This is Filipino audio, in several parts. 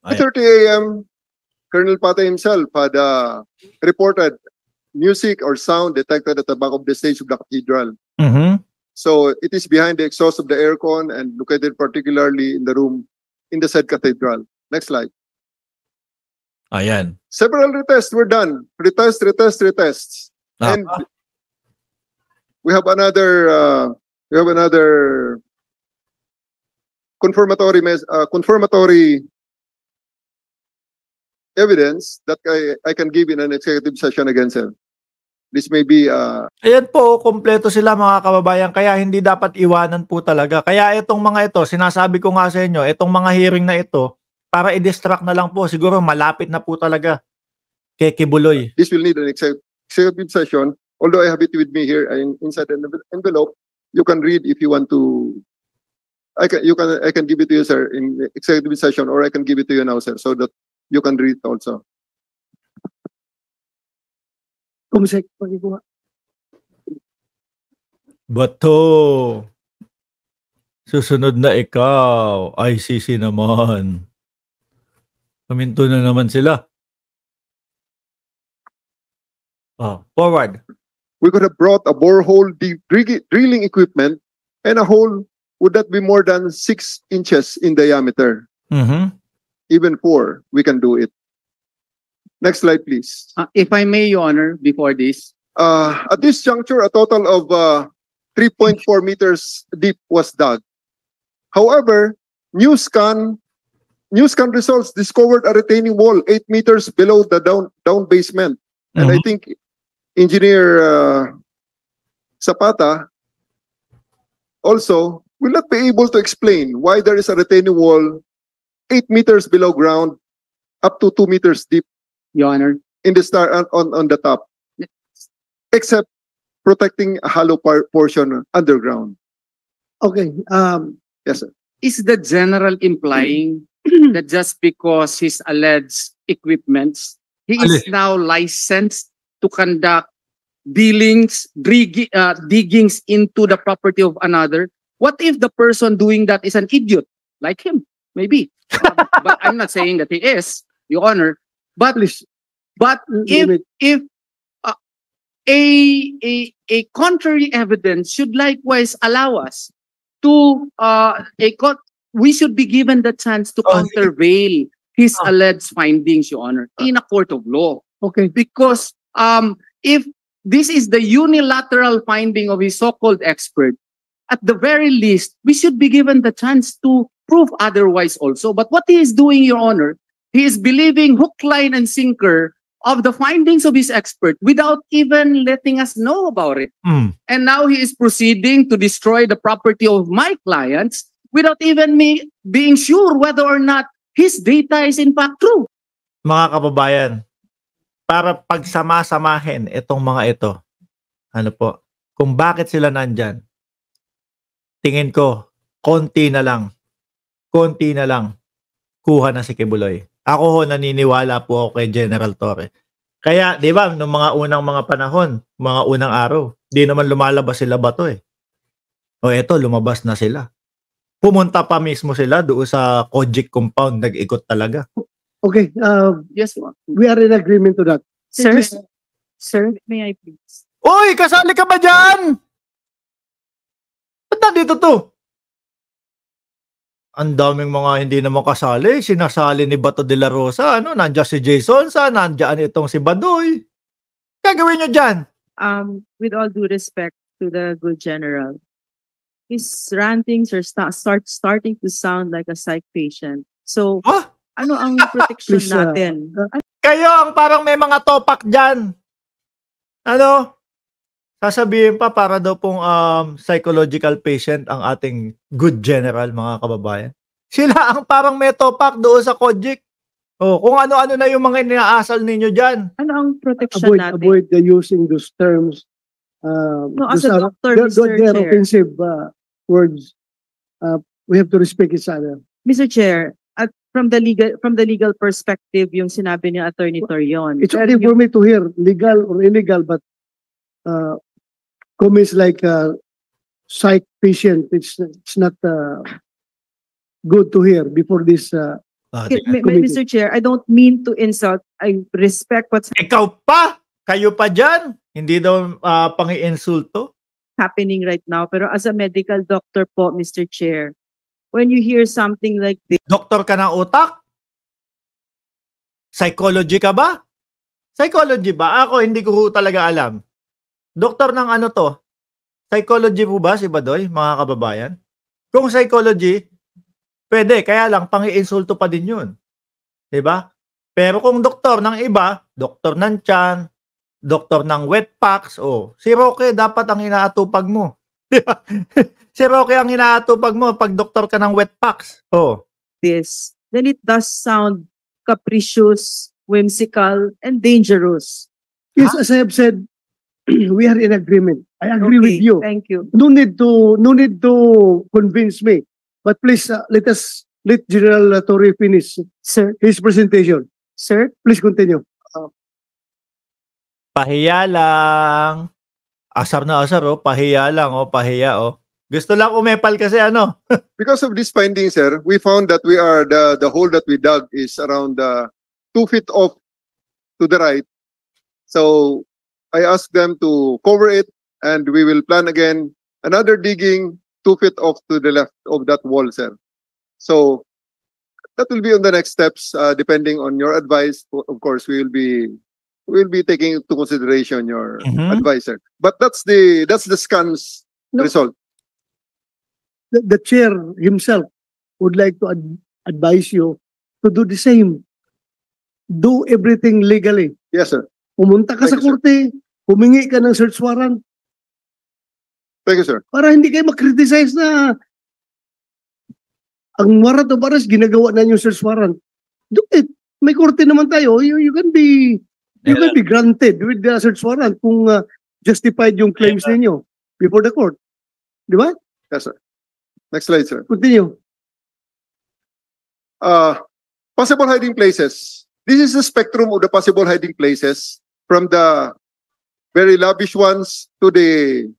Ayan. 2:30 a.m., Colonel Pata himself had reported music or sound detected at the back of the stage of the cathedral. Mhm. So it is behind the exhaust of the aircon and located particularly in the room in the said cathedral. Next slide. Ayan. Several retests were done. Retests. And Naka. we have another confirmatory evidence that I can give in an executive session against him. This may be Ayan po, kompleto sila mga kababayan, kaya hindi dapat iwanan po talaga. Kaya itong mga ito, sinasabi ko nga sa inyo, itong mga hearing na ito, para i-distract na lang po, siguro malapit na po talaga kay Kibuloy. this will need an executive session. Although I have it with me here inside an envelope, you can read if you want to. I can give it to you, sir, in executive session, or I can give it to you now, sir, so that you can read also. Kumusek, pagikuha. Bato, susunod na ikaw, ICC naman. Paminto na naman sila. Forward. We could have brought a borehole drilling equipment, and a hole would not be more than 6 inches in diameter. Mhm. Even 4, we can do it. Next slide, please. If I may, Your Honor, before this, At this juncture, a total of 3.4 meters deep was dug. However, new scan results discovered a retaining wall 8 meters below the down basement. And I think Engineer Zapata also will not be able to explain why there is a retaining wall 8 meters below ground up to 2 meters deep Your Honor, in the on the top, except protecting a hollow portion underground. Okay, Yes, sir. is the general implying that just because his alleged equipments, he is Alleged. now licensed to conduct diggings into the property of another? What if the person doing that is an idiot, like him? Maybe. But I'm not saying that he is, Your Honor. But please. But limit. if a contrary evidence should likewise allow us to we should be given the chance to countervail his alleged findings, Your Honor, in a court of law. Okay, Because if this is the unilateral finding of his so-called expert, at the very least, we should be given the chance to prove otherwise also. But what he is doing, Your Honor, he is believing hook, line, and sinker of the findings of his expert without even letting us know about it. Mm. And now he is proceeding to destroy the property of my clients without even me being sure whether or not his data is in fact true. Mga kababayan, para pagsama-samahin itong mga ito, ano po, kung bakit sila nandyan, tingin ko, konti na lang, kuha na si Kibuloy. Ako ho, naniniwala po ako kay General Torre. Kaya, di ba, noong mga unang mga panahon, mga unang araw, di naman lumalabas sila Bato eh. O eto, lumabas na sila. Pumunta pa mismo sila doon sa Kojic compound, nag-ikot talaga. okay. Yes, Your Honor. We are in agreement to that. Sir, may I please? Uy, kasali ka ba dyan? Ba't nandito to? Ang daming mga hindi naman kasali. Sinasali ni Bato de la Rosa. Ano? Nandiyan si Jason Sa, nandiyan itong si Badoy. Gagawin nyo dyan? With all due respect to the good general, his rantings are starting to sound like a psych patient. So, Huh? ano ang protection Please, natin? Kayo ang parang may mga topak dyan. Ano? Sasabihin pa para daw pong psychological patient ang ating good general, mga kababayan. Sila ang parang may topak doon sa Kojic. O, kung ano-ano na yung mga inaasal ninyo dyan. Ano ang protection natin? Avoid the using those terms. No, as a doctor, Mr. they're Chair. offensive words. We have to respect each other. Mr. Chair, at from the legal perspective, yung sinabi ni Attorney Torion. It's only for me to hear legal or illegal, but comments like psych patient, it's not good to hear before this Mr. Chair, I don't mean to insult. I respect what's Ikaw pa! Kayo pa dyan! Hindi daw pangi-insulto. happening right now. Pero as a medical doctor po, Mr. Chair, when you hear something like this, Doktor ka ng utak? Psychology ka ba? Psychology ba? Ako, hindi ko ho talaga alam. Doktor ng ano to? Psychology po ba si Badoy, mga kababayan? Kung psychology, pwede. Kaya lang, pangi-insulto pa din yun. Diba? Pero kung doktor ng iba, doktor ng tiyan, doktor ng wet packs, si Roque dapat ang inaatupag mo. Diba? Si Roque ang inaatupag mo pag doktor ka ng wet packs. then it does sound capricious, whimsical, and dangerous. Yes, as I have said, we are in agreement. I agree with Okay, you. Thank you. No need to convince me. But please, let General Torre finish Sir, his presentation. sir, Please continue. Pahiya lang. Asar na asar, pahiya lang, pahiya, Gusto lang umepal kasi ano. Because of this finding, sir, we found that we are the hole that we dug is around 2 feet off to the right. So I asked them to cover it, and we will plan again another digging 2 feet off to the left of that wall, sir. So that will be on the next steps, depending on your advice. Of course, we will be taking into consideration your advice, sir. But that's the scan's No. result. The chair himself would like to advise you to do the same. Do everything legally. Yes, sir. Pumunta ka Thank sa you, sir. korte, humingi ka ng search warrant Thank you, sir. para hindi kayo makriticize na ang warrant of arrest ginagawa na yung search warrant. Do it. May korte naman tayo. You can be granted with the search warrant kung justified yung claims ninyo before the court. Di ba? Yes, sir. Next slide, sir. Continue. Possible hiding places. This is the spectrum of the possible hiding places, from the very lavish ones to the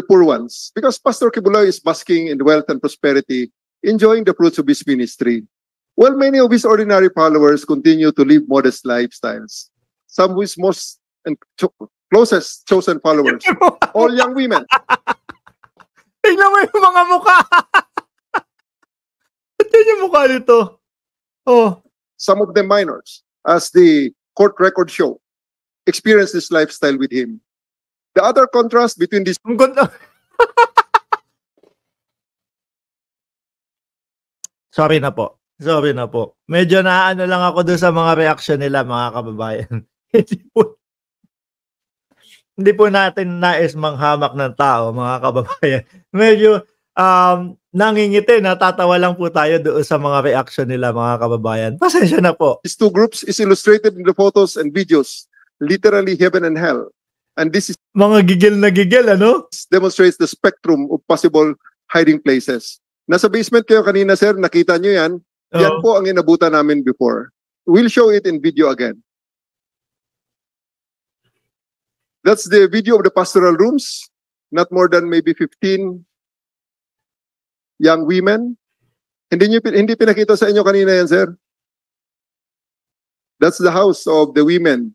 poor ones. Because Pastor Kibuloy is basking in wealth and prosperity, enjoying the fruits of his ministry, while many of his ordinary followers continue to live modest lifestyles. Some of his most and closest chosen followers, all young women. Tingnan mo yung mga mukha. Tingnan yung mukha nito. Some of them minors, as the court records show, experience this lifestyle with him. The other contrast between these Ang ganda. Sorry na po. Medyo naano lang ako doon sa mga reaction nila, mga kababayan. Hindi po natin nais manghamak ng tao, mga kababayan. Medyo nangingiti, natatawa lang po tayo doon sa mga reaction nila, mga kababayan. Pasensya na po. these two groups is illustrated in the photos and videos, literally heaven and hell. And this Mga gigil na gigil, ano? demonstrates the spectrum of possible hiding places. Nasa basement kayo kanina, sir, nakita nyo yan. Yan po ang inabutan namin before. We'll show it in video again. That's the video of the pastoral rooms. Not more than maybe 15 young women. Hindi pinakita sa inyo kanina yan, sir. That's the house of the women.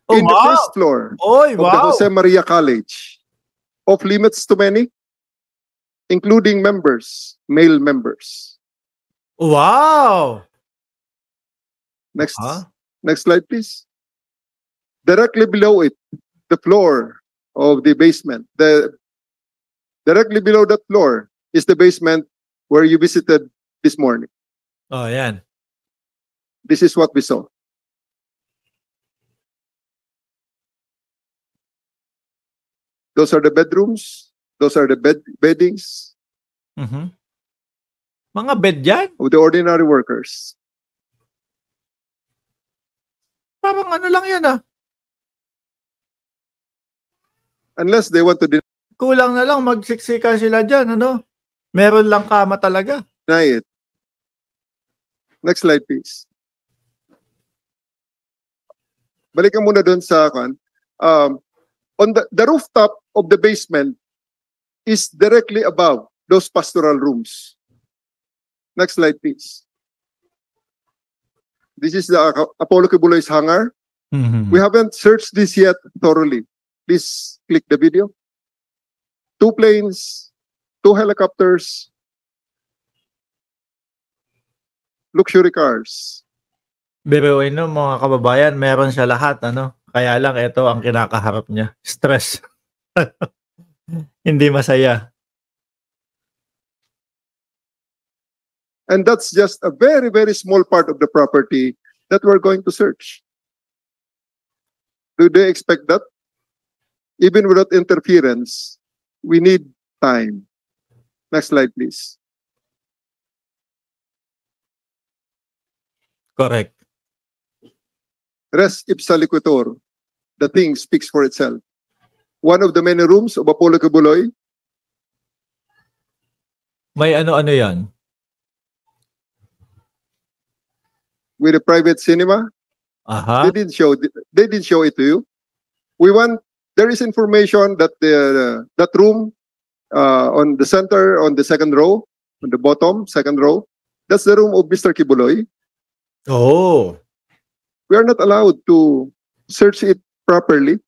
In the first floor Oy, of the Jose Maria College. Off limits to many, including members, male members. Wow! Next, Huh? next slide, please. Directly below it, the floor of the basement. Directly below that floor is the basement where you visited this morning. Yan. This is what we saw. Those are the bedrooms. Those are the beddings Mga bed yan? of the ordinary workers. Parang ano lang yan, Unless they want to Kulang na lang, magsiksikan sila dyan, ano? Meron lang kama talaga. deny it. Next slide, please. Balikan muna doon sa kan. On the rooftop of the basement is directly above those pastoral rooms. Next slide, please. This is the Apollo Kibuloy's hangar. Mhm. We haven't searched this yet thoroughly. Please click the video. 2 planes, 2 helicopters, luxury cars. Biruin no, mga kababayan, meron siya lahat, ano? Kaya lang, ito ang kinakaharap niya. Stress. Hindi masaya. And that's just a very, very small part of the property that we're going to search. Do they expect that? Even without interference, we need time. Next slide, please. Correct. Res ipsa liquitor. The thing speaks for itself. One of the many rooms of Apollo Kibuloy, May ano-ano yan? with a private cinema. Aha. They didn't show it to you. There is information that that room on the center, on the second row, on the bottom, second row, that's the room of Mr. Kibuloy. Oh. We are not allowed to search it properly.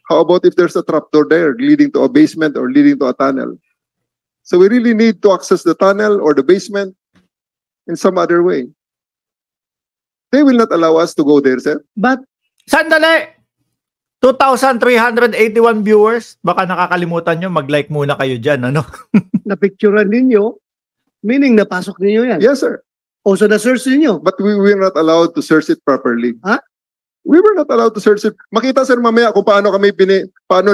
How about if there's a trapdoor there leading to a basement or leading to a tunnel? So we really need to access the tunnel or the basement in some other way. They will not allow us to go there, sir. But Sandali! 2,381 viewers. Baka nakakalimutan nyo, mag-like muna kayo dyan, ano? napicturean ninyo, meaning napasok ninyo yan. Yes, sir. O so na-search ninyo. But we were not allowed to search it properly. Huh? We were not allowed to search it. Makita, sir, mamaya kung paano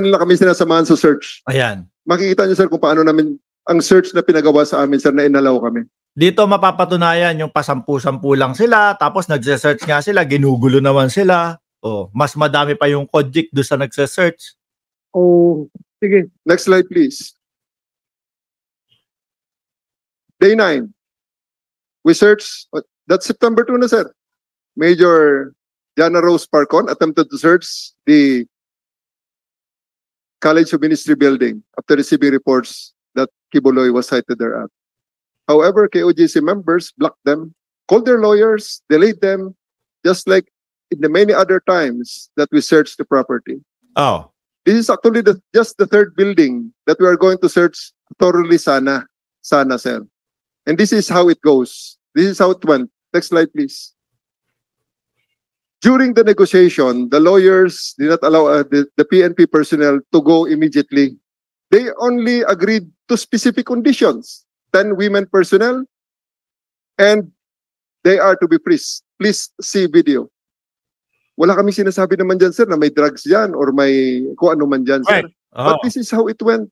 nila kami sinasamahan sa search. Ayan. Makikita niyo, sir, kung paano namin ang search na pinagawa sa amin, sir, na inalaw kami. Dito mapapatunayan yung pasampu-sampu lang sila, tapos nagse-search nga sila, ginugulo naman sila. Oh, mas madami pa yung Kojik doon sa nagse-search. O, sige. Next slide, please. Day 9. We searched, that's September 2 na, sir. Major Jana Rose Parcon attempted to search the College of Ministry building after receiving reports that Kibuloy was sighted thereat. However, KOJC members blocked them, called their lawyers, delayed them, just like in the many other times that we searched the property. Oh. This is actually just the third building that we are going to search thoroughly sana, sir. And this is how it goes. This is how it went. Next slide, please. During the negotiation, the lawyers did not allow the PNP personnel to go immediately. They only agreed to specific conditions. 10 women personnel, and they are to be freed. Please see video. Wala kaming sinasabi naman dyan, sir, na may drugs dyan or may kung ano man dyan, sir. Right. Oh. But this is how it went.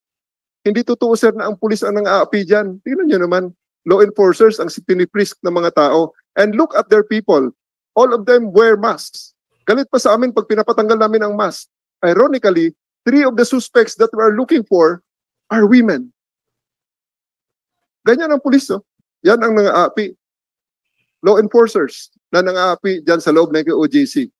Hindi totoo, sir, na ang pulis ang nang-aapi dyan. Tingnan nyo naman, law enforcers ang piniprisk ng mga tao. And look at their people. All of them wear masks. Galit pa sa amin pag pinapatanggal namin ang mask. Ironically, 3 of the suspects that we are looking for are women. Ganyan ang pulis, no? Yan ang nang-aapi. Law enforcers na nang-aapi dyan sa loob ng OJC.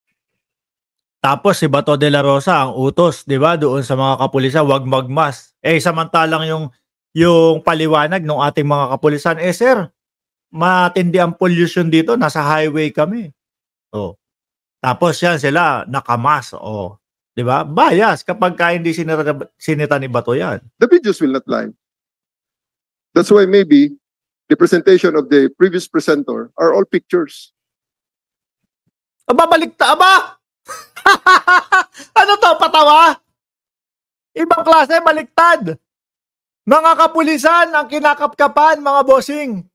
Tapos si Bato de la Rosa ang utos, 'di ba, doon sa mga kapulisan, wag magmas. Samantalang yung paliwanag ng ating mga kapulisan, sir, matindi ang pollution dito, nasa highway kami. Oh. Tapos yan sila nakamas, 'di ba? Bias kapag hindi sinita ni Bato yan. The videos will not lie. That's why maybe the presentation of the previous presenter are all pictures. Aba! Ano to, patawa? Ibang klase, baliktad. Mga kapulisan ang kinakapkapan, mga bossing.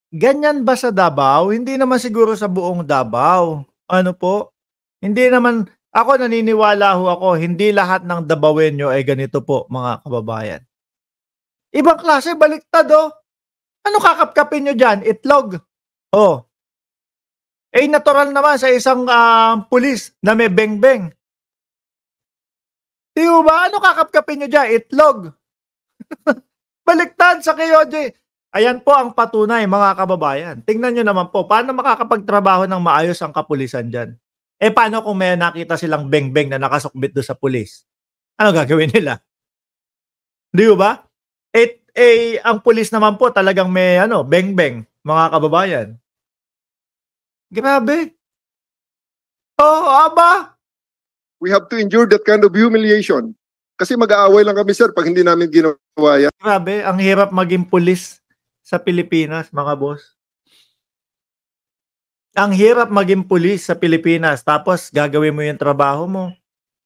Ganyan ba sa Davao? Hindi naman siguro sa buong Davao. Ano po? Hindi naman, ako naniniwala ako, hindi lahat ng Davaoenyo ay ganito po, mga kababayan. Ibang klase, baliktad Ano kakapkapin nyo dyan? Itlog. Natural naman sa isang pulis na may beng-beng. Di ba? Ano kakapkapin nyo dyan? Itlog. Baliktad sa KOJ. Ayan po ang patunay, mga kababayan. Tingnan nyo naman po, paano makakapagtrabaho ng maayos ang kapulisan dyan? Paano kung may nakita silang beng-beng na nakasukbit doon sa pulis? Ano gagawin nila? Di ba? Ang pulis naman po talagang may beng-beng, mga kababayan. Grabe. Oh, aba. We have to endure that kind of humiliation. Kasi mag-aaway lang kami, sir, pag hindi namin ginawa yan. Grabe, ang hirap maging pulis sa Pilipinas, mga boss. Ang hirap maging pulis sa Pilipinas, tapos gagawin mo yung trabaho mo,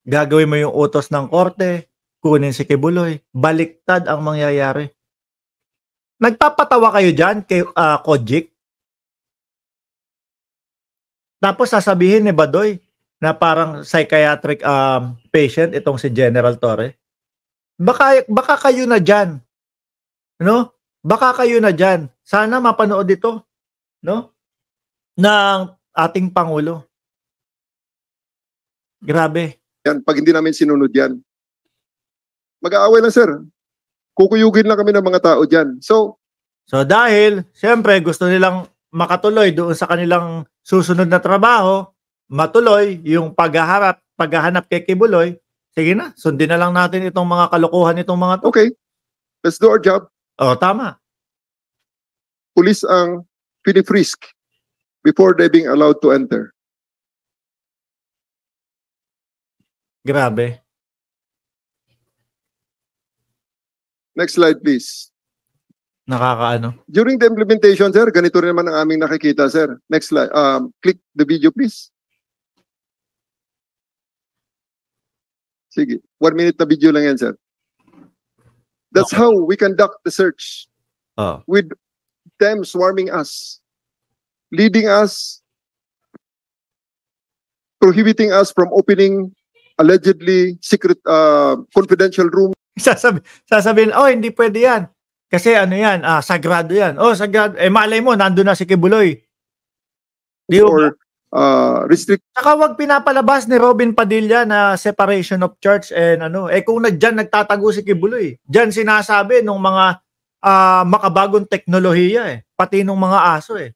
gagawin mo yung utos ng korte, kunin si Kibuloy, baliktad ang mangyayari. Nagpapatawa kayo dyan kay Kojik? Tapos sasabihin ni Badoy na parang psychiatric patient itong si General Torre. Baka kayo na dyan. No? Baka kayo na dyan. Sana mapanood ito, no? Ng ating Pangulo. Grabe. Yan, pag hindi namin sinunod yan. Mag-aaway lang, sir. Kukuyugin lang kami ng mga tao dyan. So dahil, siyempre, gusto nilang makatuloy doon sa kanilang susunod na trabaho, matuloy yung paghahanap kay Kibuloy, sige na, sundin na lang natin itong mga kalokohan itong mga to. okay, let's do our job. Oh, tama. Police ang pinifrisk before they being allowed to enter. Grabe. Next slide, please. Nakakaano. During the implementation, sir, ganito rin naman ang aming nakikita, sir. Next slide. Click the video, please. Sige. 1 minute na video lang yan, sir. That's how we conduct the search. Oh. With them swarming us, leading us, prohibiting us from opening allegedly secret, confidential room. Sasabihin, oh, hindi pwede yan. Kasi ano yan, sagrado yan. Oh, sagrado. Eh, malay mo, nandun na si Kibuloy. Di or restrict. Saka wag pinapalabas ni Robin Padilla na separation of church and ano. Eh kung dyan nagtatago si Kibuloy, dyan sinasabi nung mga makabagong teknolohiya eh. Pati nung mga aso eh.